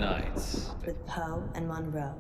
Nights. with Poe and Munro.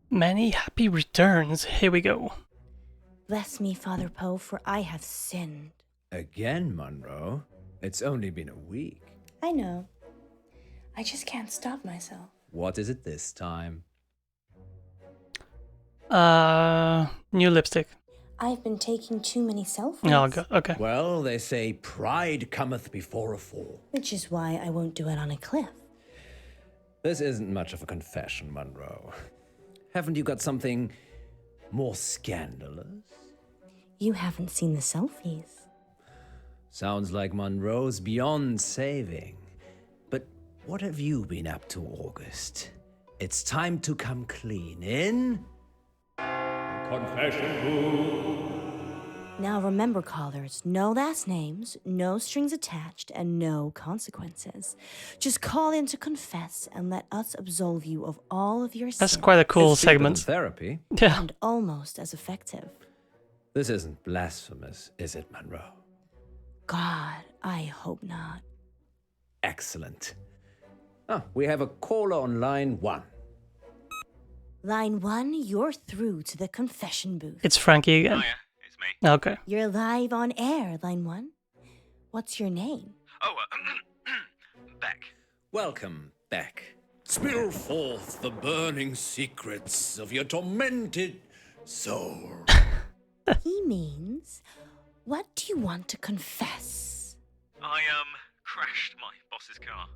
Many happy returns. Here we go. Bless me, Father Poe, for I have sinned. Again, Munro? It's only been a week. I know. I just can't stop myself. What is it this time? New lipstick. I've been taking too many selfies. Oh god, okay. Well, they say pride cometh before a fall. Which is why I won't do it on a cliff. This isn't much of a confession, Munro. Haven't you got something more scandalous? You haven't seen the selfies. Sounds like Munro's beyond saving. But what have you been up to, August? It's time to come clean in. Confession booth. Now remember, callers, no last names, no strings attached, and no consequences. Just call in to confess and let us absolve you of all of your sins. That's quite a cool It's cheaper than segment. therapy. Yeah. And almost as effective. This isn't blasphemous, is it, Munro? God, I hope not. Excellent. We have a caller on line 1. Line 1, you're through to the confession booth. It's Frankie again. Hiya, it's me. Okay. You're live on air, Line 1. What's your name? Oh, Beck. Welcome, Beck. Spill forth the burning secrets of your tormented soul. He means, what do you want to confess? I, crashed my boss's car.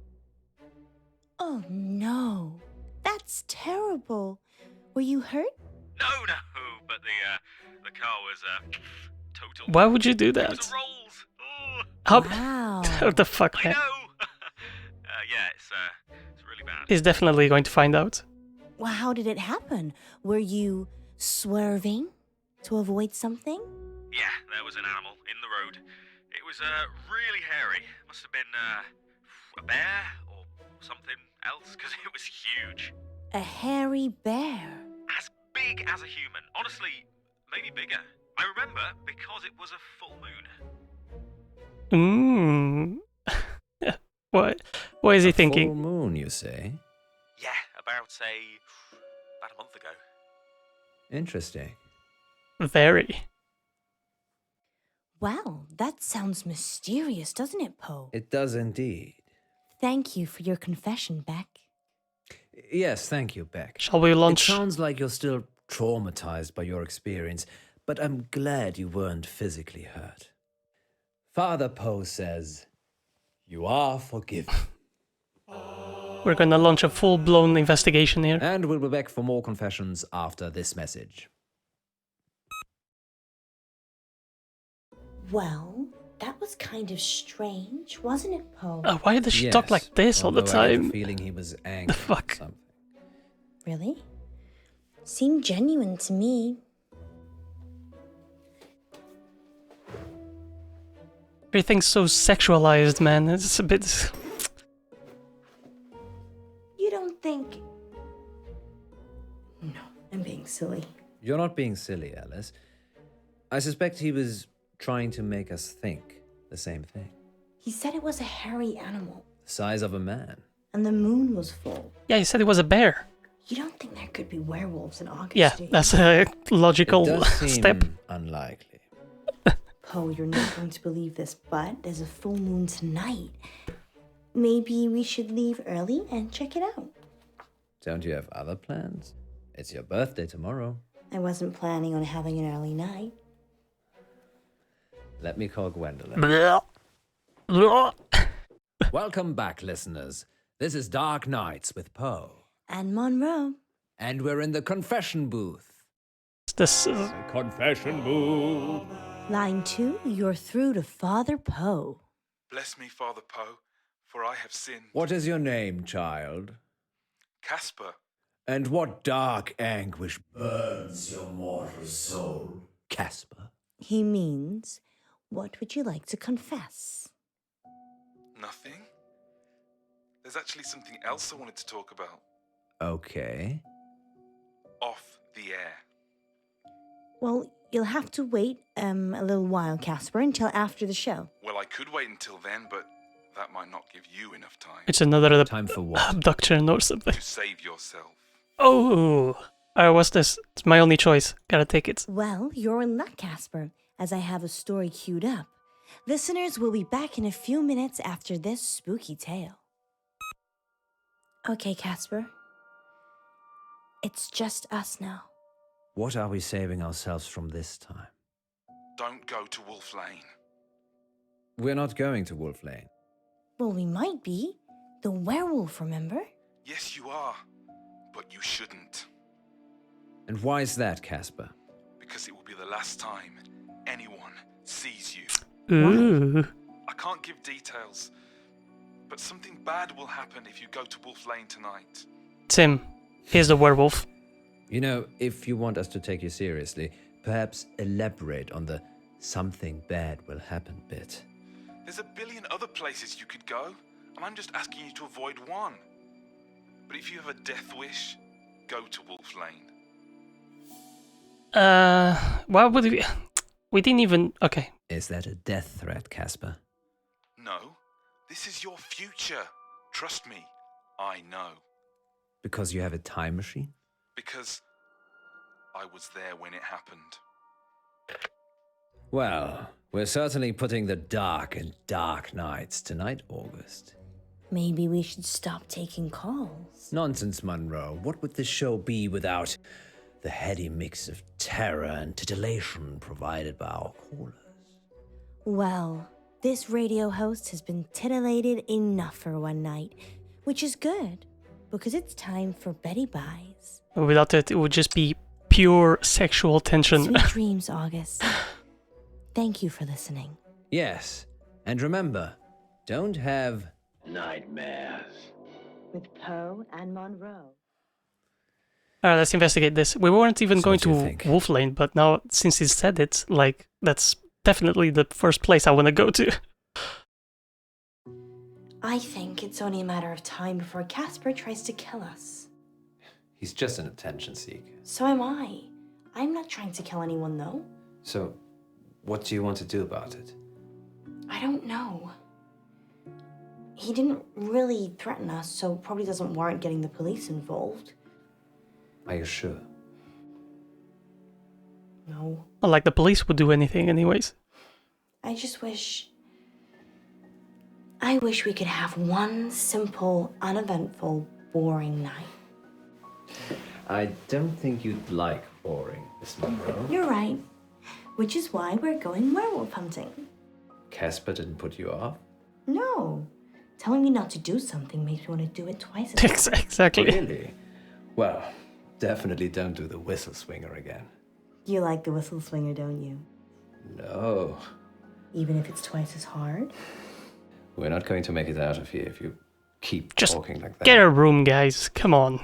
Oh no, that's terrible. Were you hurt? No, but the car was, total. Why would you do It that? was a Rolls. Oh, How? Wow. What the fuck, I man? know. Yeah, it's really bad. He's definitely going to find out. Well, how did it happen? Were you swerving to avoid something? Yeah, there was an animal in the road. It was, really hairy. Must have been, a bear or something else, because it was huge. A hairy bear. As big as a human. Honestly, maybe bigger. I remember because it was a full moon. What is he Full thinking? moon, you say? Yeah, about a month ago. Interesting. Very. Wow, that sounds mysterious, doesn't it, Poe? It does indeed. Thank you for your confession, Beck. Yes, thank you, Beck. Shall we It launch? sounds like you're still traumatized by your experience, but I'm glad you weren't physically hurt. Father Poe says, you are forgiven. We're gonna launch a full-blown investigation here. And we'll be back for more confessions after this message. Well, that was kind of strange, wasn't it, Poe? Why does she talk Yes, like this all the although I get time? the feeling he was angry The fuck? or something. Really? Seemed genuine to me. Everything's so sexualized, man. It's a bit. You don't think... No, I'm being silly. You're not being silly, Alice. I suspect he was trying to make us think the same thing. He said it was a hairy animal, The size of a man. and the moon was full. Yeah, he said it was a bear. You don't think there could be werewolves in August, Yeah, do you? that's a It logical does seem step. unlikely. Poe, you're not going to believe this, but there's a full moon tonight. Maybe we should leave early and check it out. Don't you have other plans? It's your birthday tomorrow. I wasn't planning on having an early night. Let me call Gwendolyn. Blah. Blah. Welcome back, listeners. This is Dark Nights with Poe. And Munro. And we're in the confession booth. This is... Confession booth. Line 2, you're through to Father Poe. Bless me, Father Poe, for I have sinned. What is your name, child? Casper, And what dark anguish burns your mortal soul, Casper? He means, what would you like to confess? nothing. There's actually something else I wanted to talk about. Okay. Off the air. Well, you'll have to wait a little while, Casper, until after the show. Well, I could wait until then, but that might not give you enough time It's another Time for what? abduction or something. to save yourself. Oh, what's this? It's my only choice. Gotta take it. Well, you're in luck, Casper, as I have a story queued up. Listeners will be back in a few minutes after this spooky tale. Okay, Casper. It's just us now. What are we saving ourselves from this time? Don't go to Wolf Lane. We're not going to Wolf Lane. Well, we might be. The werewolf, remember? Yes, you are, but you shouldn't. And why is that, Casper? Because it will be the last time anyone sees you. Ooh. I can't give details, but something bad will happen if you go to Wolf Lane tonight. Tim, here's the werewolf. You know, if you want us to take you seriously, perhaps elaborate on the something bad will happen bit. There's a billion other places you could go, and I'm just asking you to avoid one. But if you have a death wish, go to Wolf Lane. Why would we... We didn't even... Okay. Is that a death threat, Casper? No, this is your future. Trust me, I know. Because you have a time machine? Because I was there when it happened. Well, we're certainly putting the dark in dark nights tonight, August. Maybe we should stop taking calls. Nonsense, Munro. What would this show be without the heady mix of terror and titillation provided by our callers? Well, this radio host has been titillated enough for one night, which is good, because it's time for Betty Buys. Without it, it would just be pure sexual tension. Sweet dreams, August. Thank you for listening. Yes, and remember, don't have nightmares. With Poe and Munro. Alright, let's investigate this. We weren't even So going what do you to think? Wolf Lane, but now, since he said it, like, that's definitely the first place I want to go to. I think it's only a matter of time before Casper tries to kill us. He's just an attention seeker. So am I. I'm not trying to kill anyone, though. So, what do you want to do about it? I don't know. He didn't really threaten us, so probably doesn't warrant getting the police involved. Are you sure? No. Not like the police would do anything anyways. I just wish... I wish we could have one simple, uneventful, boring night. I don't think you'd like boring, Miss Munro. You're right. Which is why we're going werewolf hunting. Casper didn't put you off? No. Telling me not to do something makes me want to do it twice as much. Exactly. Really? Well, definitely don't do the whistle swinger again. You like the whistle swinger, don't you? No. Even if it's twice as hard? We're not going to make it out of here if you keep Just talking like that. get a room, guys. Come on.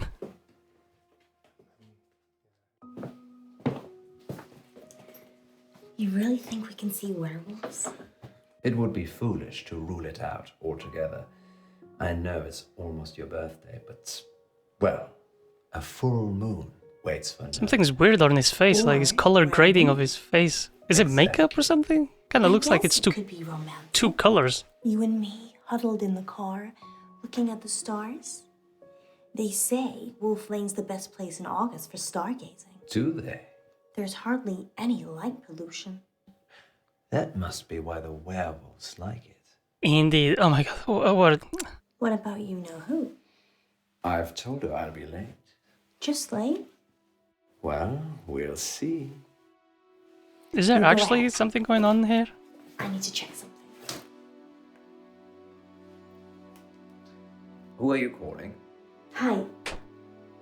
You really think we can see werewolves? It would be foolish to rule it out altogether. I know it's almost your birthday, but, well, a full moon waits for nothing. Something's weird on his face, like his color grading of his face. Is it makeup or something? Kind of looks like it's could be romantic. two colors. You and me, huddled in the car, looking at the stars. They say Wolf Lane's the best place in August for stargazing. Do they? There's hardly any light pollution. That must be why the werewolves like it. Indeed. Oh my god. What? What about you know who? I've told her I'll be late. Just late? Well, we'll see. Is there Go actually ahead. something going on here? I need to check something. Who are you calling? Hi.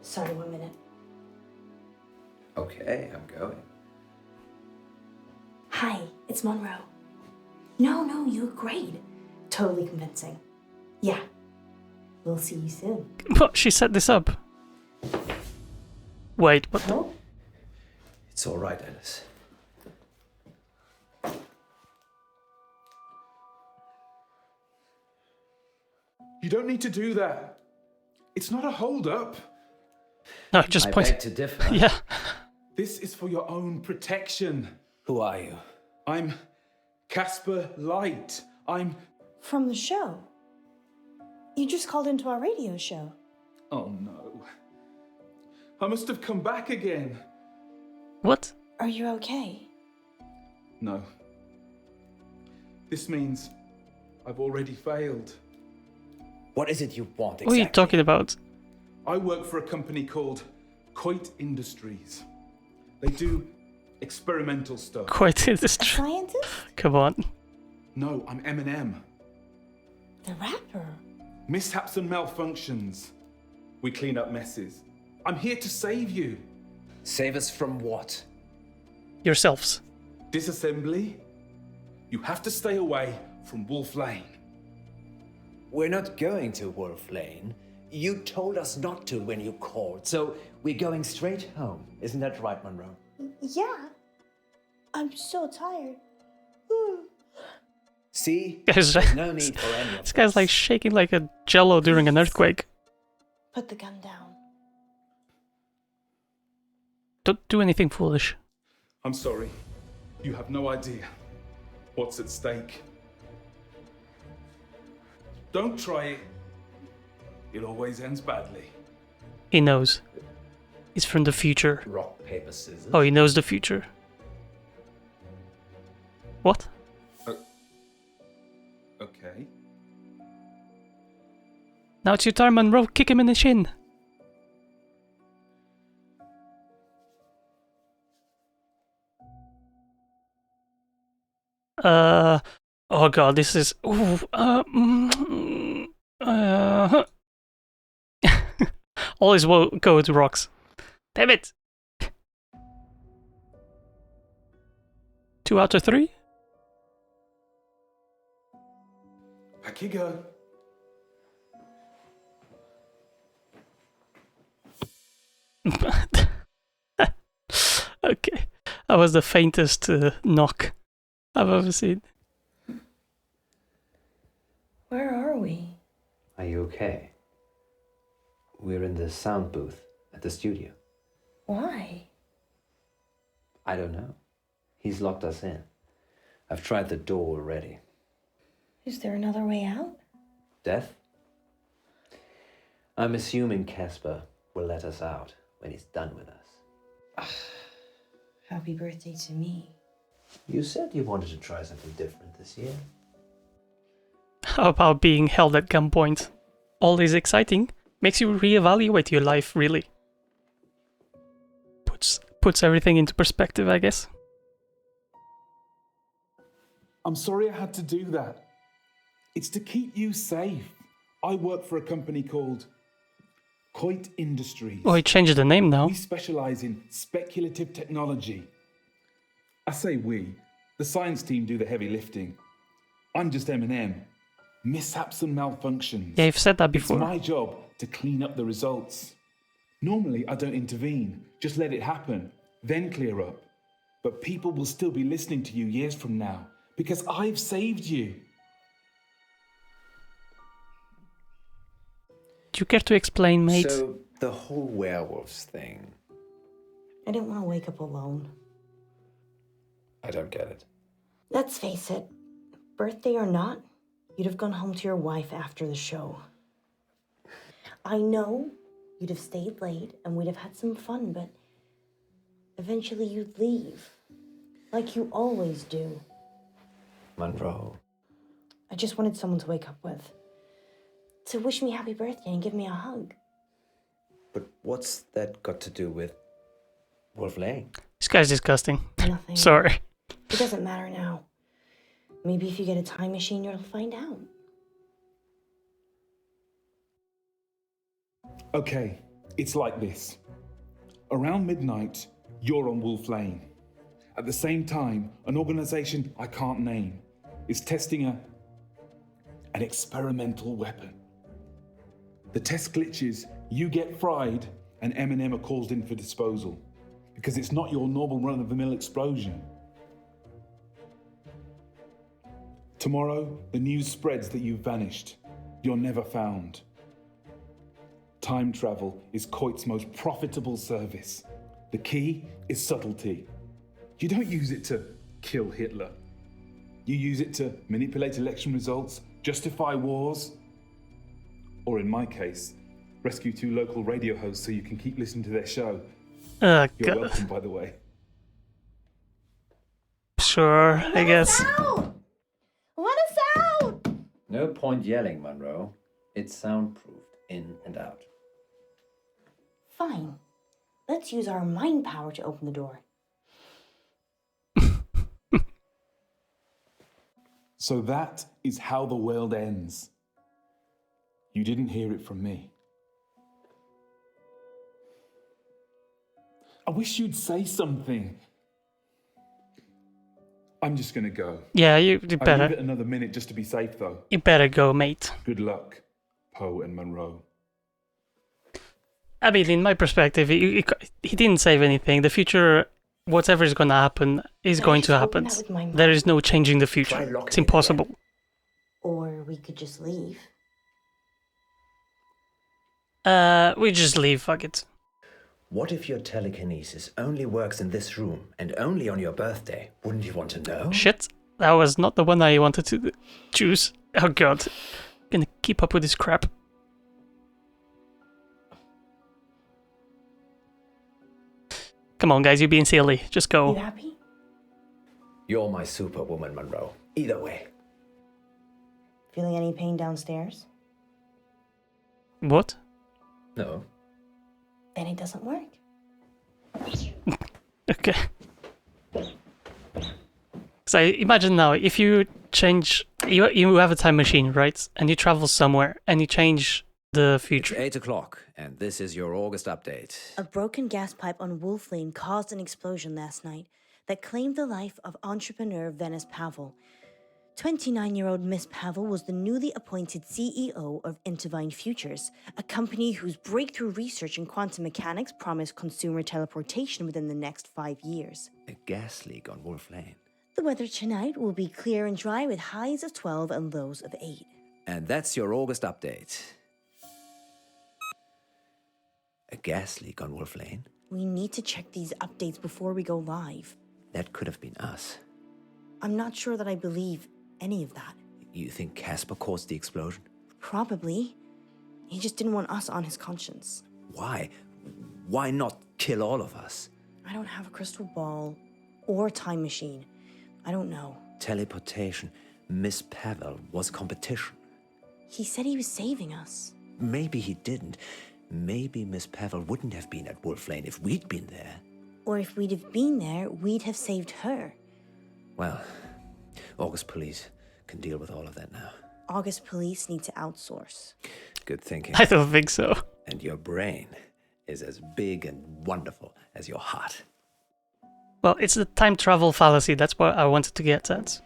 Sorry, 1 minute. Okay, I'm going. Hi, it's Munro. No, you were great. Totally convincing. Yeah. We'll see you soon. What? She set this up. Wait, what? Oh? It's all right, Alice. You don't need to do that. It's not a hold-up. No, just I point. beg to differ. Yeah. This is for your own protection. Who are you? I'm Casper Light. I'm... From the show. You just called into our radio show. Oh no. I must have come back again. What? Are you okay? No. This means I've already failed. What is it you want exactly? What are you talking about? I work for a company called Coit Industries. They do experimental stuff. Quite A industry. scientist? Come on. No, I'm Eminem. The rapper? Mishaps and malfunctions. We clean up messes. I'm here to save you. Save us from what? Yourselves. Disassembly? You have to stay away from Wolf Lane. We're not going to Wolf Lane. You told us not to when you called, so we're going straight home. Isn't that right, Munro? Yeah. I'm so tired. See? Guys, There's no need for any of this guy's like shaking like a jello during an earthquake. Put the gun down. Don't do anything foolish. I'm sorry. You have no idea what's at stake. Don't try it. It always ends badly. He knows. He's from the future. rock, paper, scissors. Oh, he knows the future. What? Okay. Now it's your turn, Munro. Kick him in the shin. Oh god, this is... Ooh, always go to rocks. Damn it! 2 out of 3? Back you go. Okay, that was the faintest knock I've ever seen. Where are we? Are you okay? We're in the sound booth at the studio. Why? I don't know. He's locked us in. I've tried the door already. Is there another way out? Death? I'm assuming Casper will let us out when he's done with us. Happy birthday to me. You said you wanted to try something different this year. How about being held at gunpoint? All this exciting makes you reevaluate your life, really. Puts everything into perspective, I guess. I'm sorry I had to do that. It's to keep you safe. I work for a company called Coit Industries. Oh, he changed the name now. We specialize in speculative technology. I say we. The science team do the heavy lifting. I'm just M&M. Mishaps and malfunctions. Yeah, you've said that before. It's my job to clean up the results. Normally, I don't intervene. Just let it happen, then clear up. But people will still be listening to you years from now because I've saved you. Do you care to explain, mate? So, the whole werewolves thing, I didn't want to wake up alone. I don't get it. Let's face it, birthday or not, you'd have gone home to your wife after the show. I know you'd have stayed late and we'd have had some fun, but eventually you'd leave. Like you always do. Munro. I just wanted someone to wake up with. To wish me happy birthday and give me a hug. But what's that got to do with Wolf Lane? This guy's disgusting. Nothing. Sorry. It doesn't matter now. Maybe if you get a time machine, you'll find out. Okay, it's like this. Around midnight, you're on Wolf Lane. At the same time, an organization I can't name is testing an experimental weapon. The test glitches, you get fried, and M&M are called in for disposal because it's not your normal run-of-the-mill explosion. Tomorrow, the news spreads that you've vanished. You're never found. Time travel is Coit's most profitable service. The key is subtlety. You don't use it to kill Hitler. You use it to manipulate election results, justify wars, Or in my case, rescue 2 local radio hosts so you can keep listening to their show. Oh, You're God. welcome, by the way. Sure, I guess. Let us out! No point yelling, Munro. It's soundproofed in and out. Fine. Let's use our mind power to open the door. So that is how the world ends. You didn't hear it from me. I wish you'd say something. I'm just gonna go. Yeah, you I'll give better. it another minute just to be safe, though. You better go, mate. Good luck, Poe and Munro. I mean, in my perspective, he didn't save anything. The future, whatever is going to happen, is going to happen. There is no changing the future. It's impossible. Or we could just leave. We just leave, fuck it. What if your telekinesis only works in this room and only on your birthday? Wouldn't you want to know? Shit, that was not the one I wanted to choose. Oh god. Gonna keep up with this crap. Come on, guys, you're being silly. Just You go. happy? You're my superwoman, Munro. Either way. Feeling any pain downstairs? What? No. Then it doesn't work. Okay. So imagine now, if you change... You have a time machine, right? And you travel somewhere, and you change the It's future. 8 o'clock, and this is your August update. A broken gas pipe on Wolf Lane caused an explosion last night that claimed the life of entrepreneur Venice Pavel. 29-year-old Miss Pavel was the newly appointed CEO of Intervine Futures, a company whose breakthrough research in quantum mechanics promised consumer teleportation within the next 5 years. A gas leak on Wolf Lane. The weather tonight will be clear and dry with highs of 12 and lows of 8. And that's your August update. A gas leak on Wolf Lane? We need to check these updates before we go live. That could have been us. I'm not sure that I believe any of that. You think Casper caused the explosion? Probably. He just didn't want us on his conscience. Why? Why not kill all of us? I don't have a crystal ball or a time machine. I don't know. Teleportation. Miss Pavel was competition. He said he was saving us. Maybe he didn't. Maybe Miss Pavel wouldn't have been at Wolf Lane if we'd been there. Or if we'd have been there, we'd have saved her. Well, August police can deal with all of that now. August police need to outsource. Good thinking. I don't think so. And your brain is as big and wonderful as your heart. Well, it's the time travel fallacy. That's what I wanted to get at.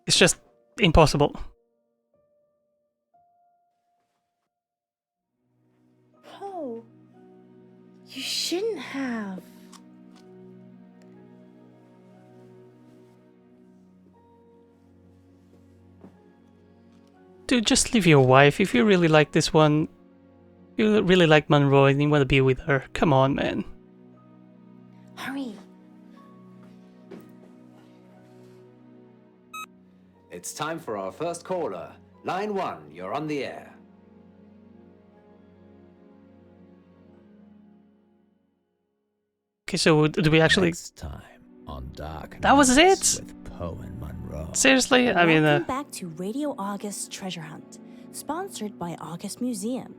It's just impossible. Oh, you shouldn't have. Dude, just leave your wife. If you really like this one, you really like Munro and you want to be with her. Come on, man. Hurry. It's time for our first caller. Line 1, you're on the air. Okay, so do we actually... Next time on Dark That was Nights it? with Poe and Munro. Seriously? I mean, Welcome back to Radio August Treasure Hunt, sponsored by August Museum.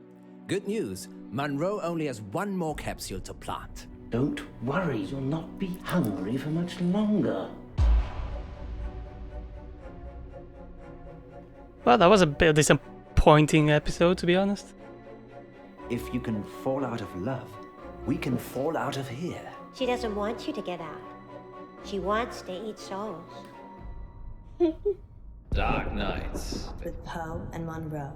Good news. Munro only has one more capsule to plant. Don't worry, you'll not be hungry for much longer. well, that was a bit disappointing episode, to be honest. If you can fall out of love, we can fall out of here. She doesn't want you to get out. She wants to eat souls. Dark Nights. With Poe and Munro.